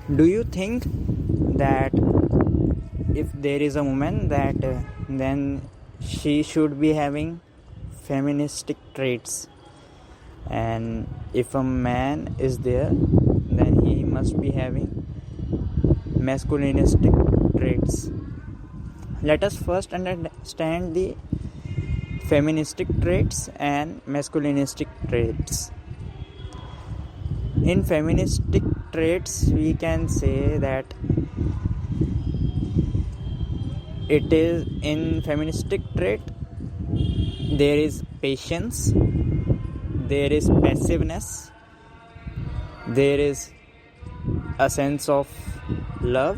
Do you think that if there is a woman that then she should be having feministic traits, and if a man is there then he must be having masculinistic traits? Let us first understand the feministic traits and masculinistic traits. In feministic traits, we can say that it is in feministic trait there is patience, there is passiveness, there is a sense of love,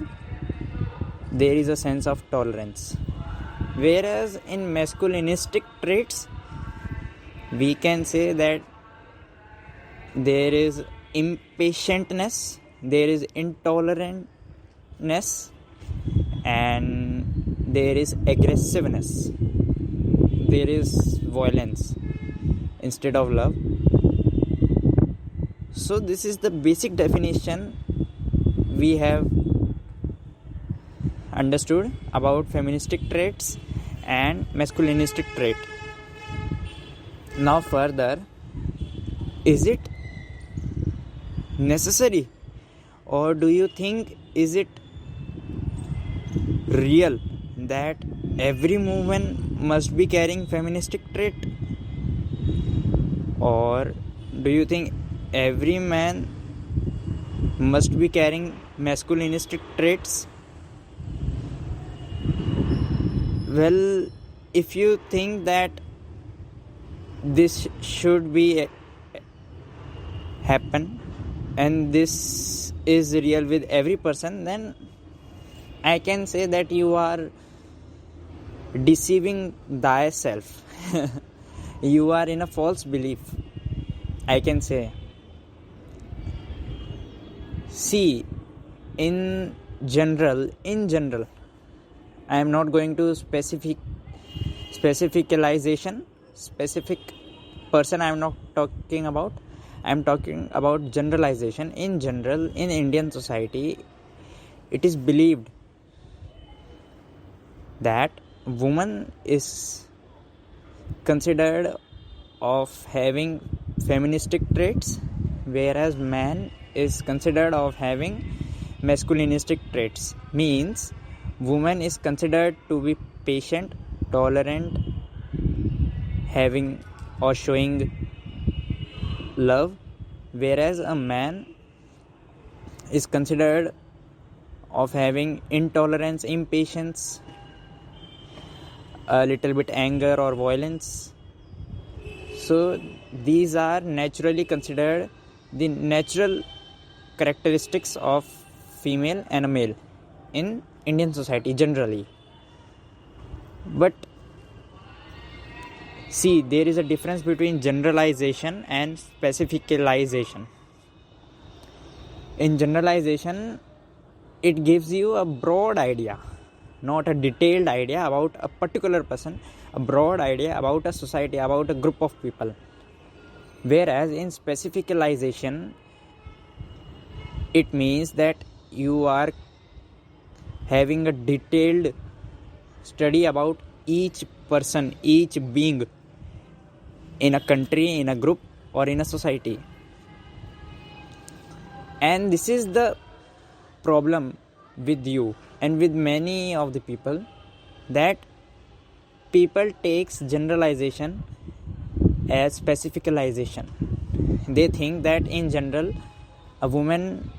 there is a sense of tolerance. Whereas in masculinistic traits, we can say that there is impatientness, there is intolerantness, and there is aggressiveness, there is violence instead of love. So this is the basic definition we have understood about feministic traits and masculinistic trait. Now further, is it necessary, or do you think is it real that every woman must be carrying feministic trait, or do you think every man must be carrying masculinistic traits? Well, if you think that this should be happen and this is real with every person, then I can say that you are deceiving thyself. You are in a false belief, I can say. See, in general, I am not going to specific person I am not talking about. I am talking about generalization. In general, in Indian society, it is believed that woman is considered of having feministic traits, whereas man is considered of having masculinistic traits. Means woman is considered to be patient, tolerant, having or showing love, whereas a man is considered of having intolerance, impatience, a little bit anger or violence. So these are naturally considered the natural characteristics of female and a male in Indian society generally. But see, there is a difference between generalization and specificalization. In generalization, it gives you a broad idea, not a detailed idea about a particular person, a broad idea about a society, about a group of people. Whereas in specificalization, it means that you are having a detailed study about each person, each being in a country, in a group, or in a society. And this is the problem with you and with many of the people, that people takes generalization as specificalization. They think that in general a woman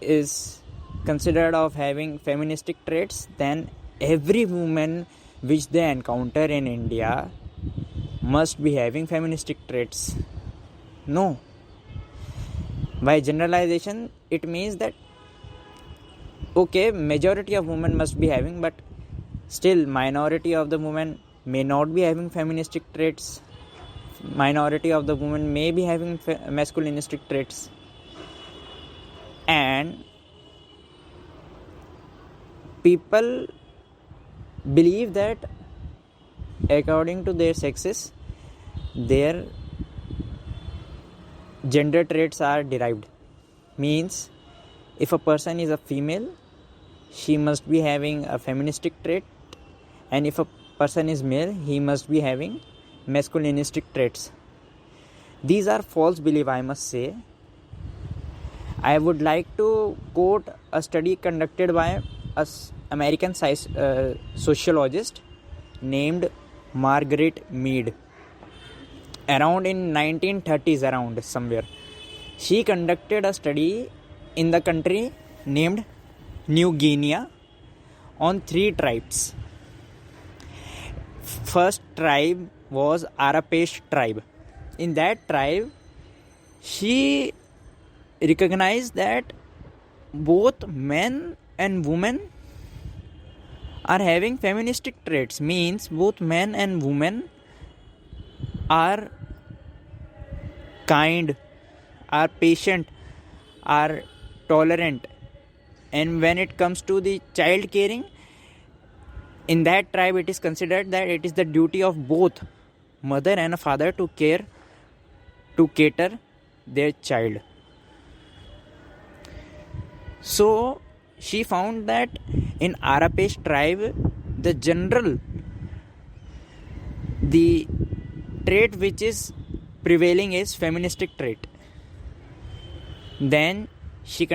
is considered of having feministic traits, then every woman which they encounter in India must be having feministic traits. No. By generalization, it means that okay, majority of women must be having, but still minority of the women may not be having feministic traits. Minority of the women may be having masculinistic traits. And people believe that according to their sexes, their gender traits are derived. Means If a person is a female, she must be having a feministic trait, and if a person is male, he must be having masculinistic traits. These are false beliefs, I must say. I would like to quote a study conducted by an American sociologist named Margaret Mead around in 1930s, around somewhere. She conducted a study in the country named New Guinea on 3 tribes. First tribe was Arapash tribe. In that tribe, she recognized that both men and women are having feministic traits. Means both men and women are kind, are patient, are tolerant. And when it comes to the child caring, in that tribe it is considered that it is the duty of both mother and a father to cater their child. So she found that in Arapash tribe, the trait which is prevailing is feministic trait. Then she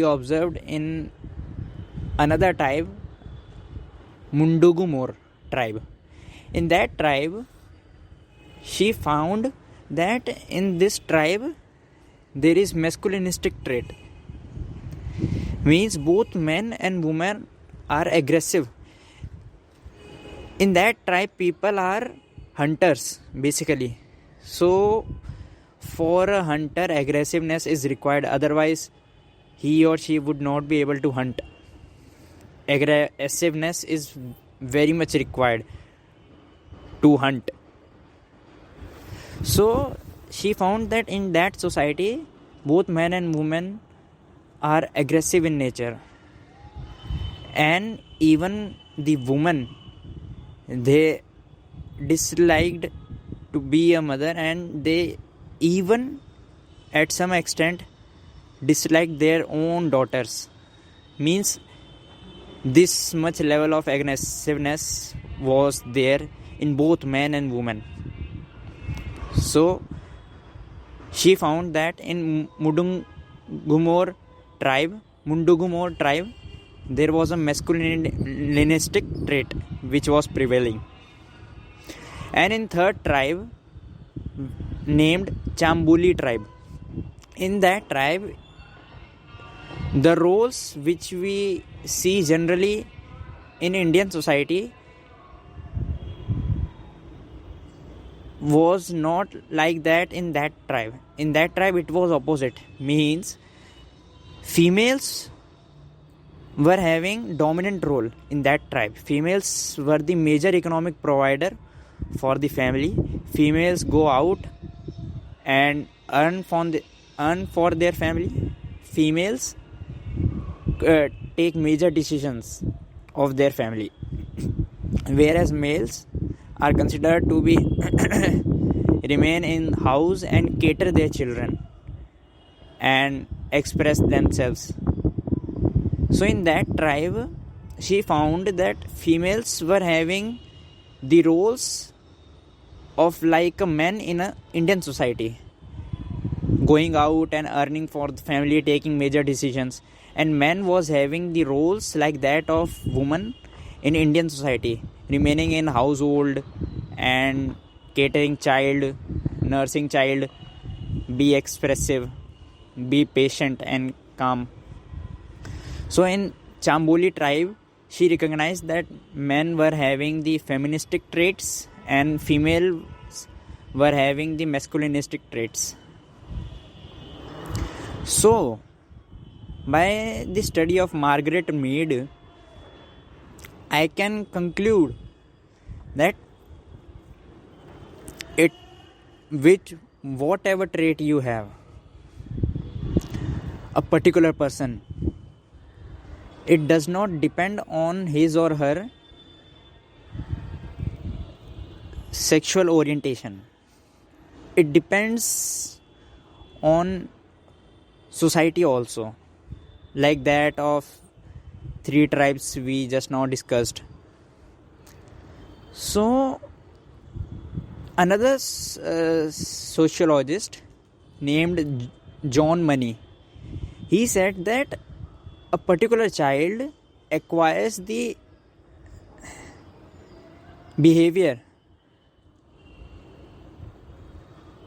observed in another tribe, Mundugumor tribe. In that tribe, she found that in this tribe there is masculinistic trait. Means both men and women are aggressive. In that tribe, people are hunters basically. So for a hunter, aggressiveness is required, otherwise he or she would not be able to hunt. Aggressiveness is very much required to hunt. So she found that in that society, both men and women are aggressive in nature, and even the women, they disliked to be a mother, and they even at some extent disliked their own daughters. Means this much level of aggressiveness was there in both men and women. So she found that in Mundugumor tribe, there was a masculinistic trait which was prevailing. And in third tribe, named Chambuli tribe, in that tribe, the roles which we see generally in Indian society was not like that in that tribe. In that tribe, it was opposite. Means females were having dominant role in that tribe. Females were the major economic provider for the family. Females go out and earn for their family. Females take major decisions of their family, whereas males are considered to be remain in house and cater their children and express themselves. So in that tribe, she found that females were having the roles of like a man in a Indian society, going out and earning for the family, taking major decisions, and men was having the roles like that of woman in Indian society, remaining in household and catering child, nursing child, be expressive, be patient and calm. So in Chamboli tribe, she recognized that men were having the feministic traits and females were having the masculinistic traits. So by the study of Margaret Mead, I can conclude that whatever trait you have, a particular person, it does not depend on his or her sexual orientation. It depends on society also, like that of three tribes we just now discussed. So another sociologist named John Money, he said that a particular child acquires the behavior,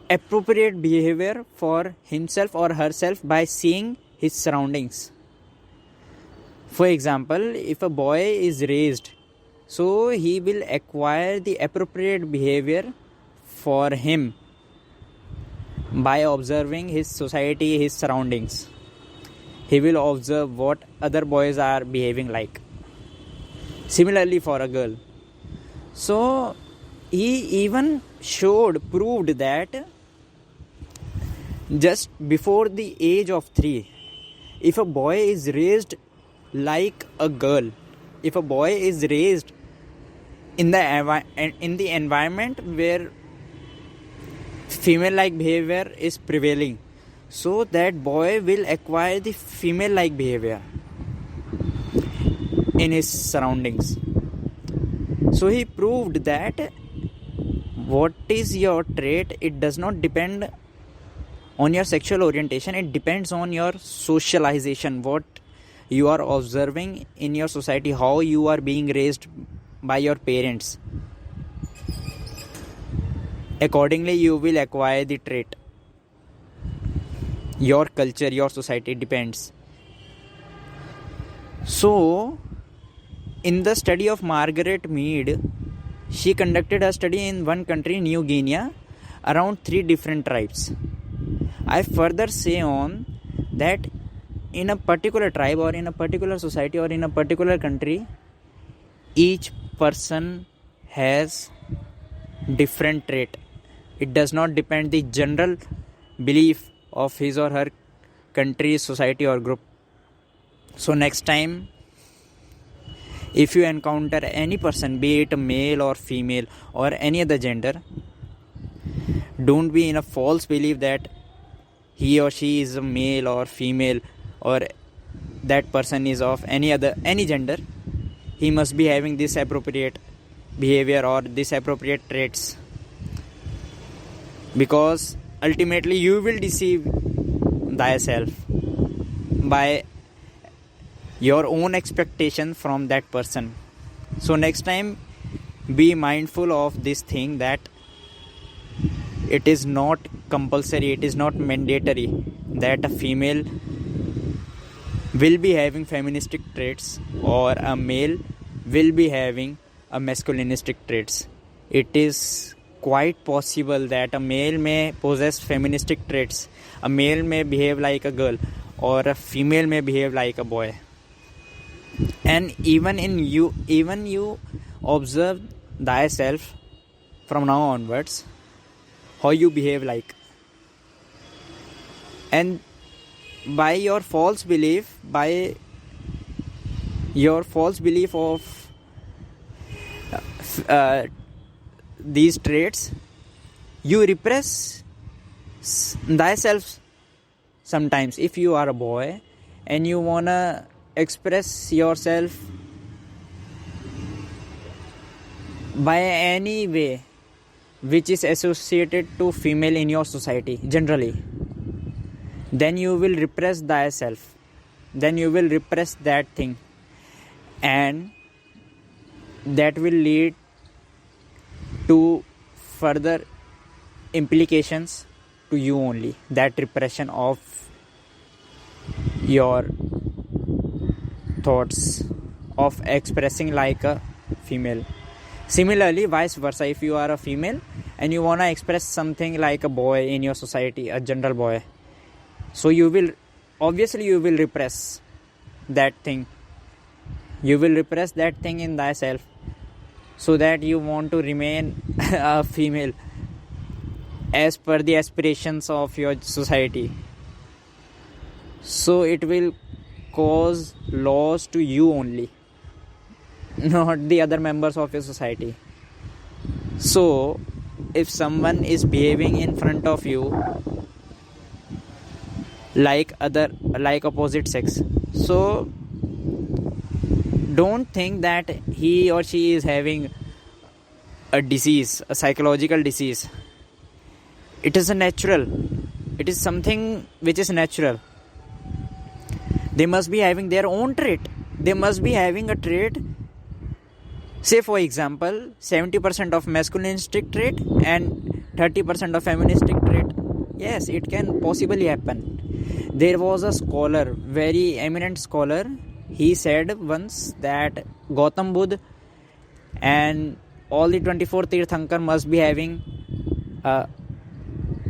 appropriate behavior for himself or herself by seeing his surroundings. For example, if a boy is raised, so he will acquire the appropriate behavior for him by observing his society, his surroundings. He will observe what other boys are behaving like. Similarly for a girl. So he even proved that just before the age of 3, if a boy is raised like a girl, if a boy is raised in the environment where female-like behavior is prevailing, so that boy will acquire the female-like behavior in his surroundings. So he proved that what is your trait, it does not depend on your sexual orientation, it depends on your socialization, what you are observing in your society, how you are being raised by your parents. Accordingly, you will acquire the trait. Your culture, your society depends. So, in the study of Margaret Mead, she conducted a study in one country, New Guinea, around 3 different tribes. I further say on that in a particular tribe or in a particular society or in a particular country, each person has different trait. It does not depend the general belief of his or her country, society or group. So next time, if you encounter any person, be it a male or female or any other gender, don't be in a false belief that he or she is a male or female or that person is of any gender. He must be having this appropriate behavior or this appropriate traits, because ultimately you will deceive thyself by your own expectation from that person. So next time, be mindful of this thing, that it is not compulsory, it is not mandatory that a female will be having feministic traits or a male will be having a masculinistic traits. It is quite possible that a male may possess feministic traits, a male may behave like a girl, or a female may behave like a boy. And even you observe thyself from now onwards, how you behave like. And by your false belief of these traits, you repress thyself sometimes. If you are a boy and you wanna express yourself by any way which is associated to female in your society generally, then you will repress thyself, then you will repress that thing, and that will lead to further implications to you only, that repression of your thoughts of expressing like a female. Similarly, vice versa, if you are a female and you want to express something like a boy in your society, a general boy, so you will repress that thing. You will repress that thing in thyself, so that you want to remain a female as per the aspirations of your society. So it will cause loss to you only, not the other members of your society. So if someone is behaving in front of you like opposite sex. So don't think that he or she is having a disease, a psychological disease. It is a natural, it is something which is natural. They must be having their own trait. They must be having a trait. Say for example 70% of masculinistic trait and 30% of feministic trait. Yes, it can possibly happen. There was a scholar, very eminent scholar. He said once that Gautam Buddha and all the 24 Tirthankar must be having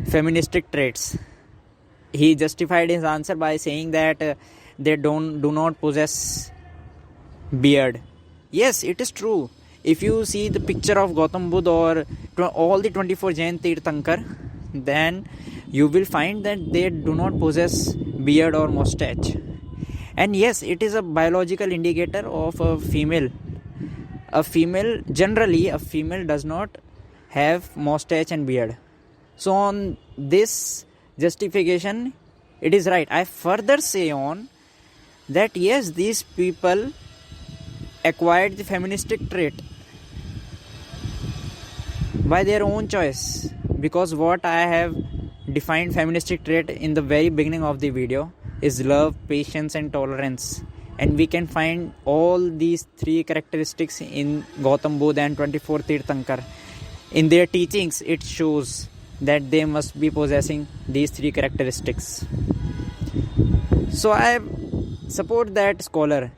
feministic traits. He justified his answer by saying that they do not possess beard. Yes, it is true. If you see the picture of Gautam Buddha or all the 24 Jain Tirthankar, then you will find that they do not possess beard or mustache. And yes, it is a biological indicator of a female. Generally a female does not have mustache and beard. So on this justification, it is right. I further say on that yes, these people acquired the feministic trait by their own choice, because what I have defined feministic trait in the very beginning of the video is love, patience and tolerance, and we can find all these three characteristics in Gautam Buddha and 24 Tirthankar. In their teachings it shows that they must be possessing these three characteristics. So I support that scholar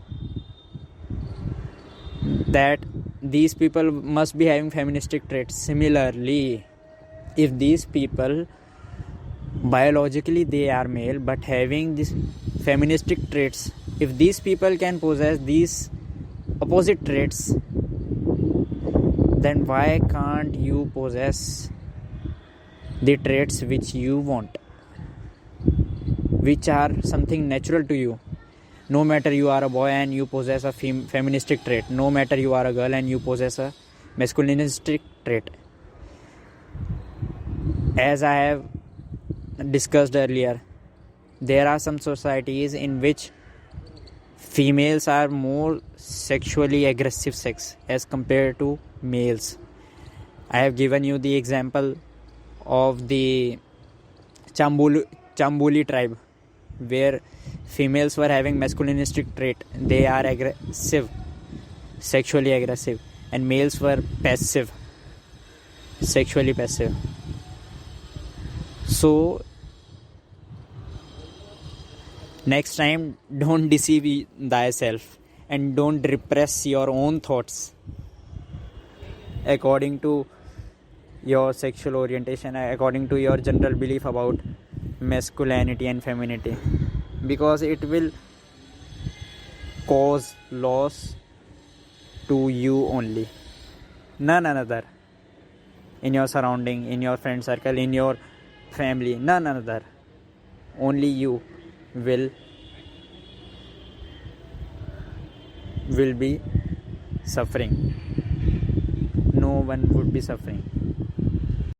that these people must be having feministic traits. Similarly, if these people biologically they are male but having these feministic traits, if these people can possess these opposite traits, then why can't you possess the traits which you want, which are something natural to you? No matter you are a boy and you possess a feministic trait, no matter you are a girl and you possess a masculinistic trait. As I have discussed earlier, there are some societies in which females are more sexually aggressive sex as compared to males. I have given you the example of the Chamboli tribe, where females were having masculinistic trait. They are aggressive, sexually aggressive, and males were passive, sexually passive. So next time, don't deceive thyself and don't repress your own thoughts according to your sexual orientation, according to your general belief about masculinity and femininity, because it will cause loss to you only, none another. In your surrounding, in your friend circle, in your family, none another. Only you will be suffering. No one would be suffering.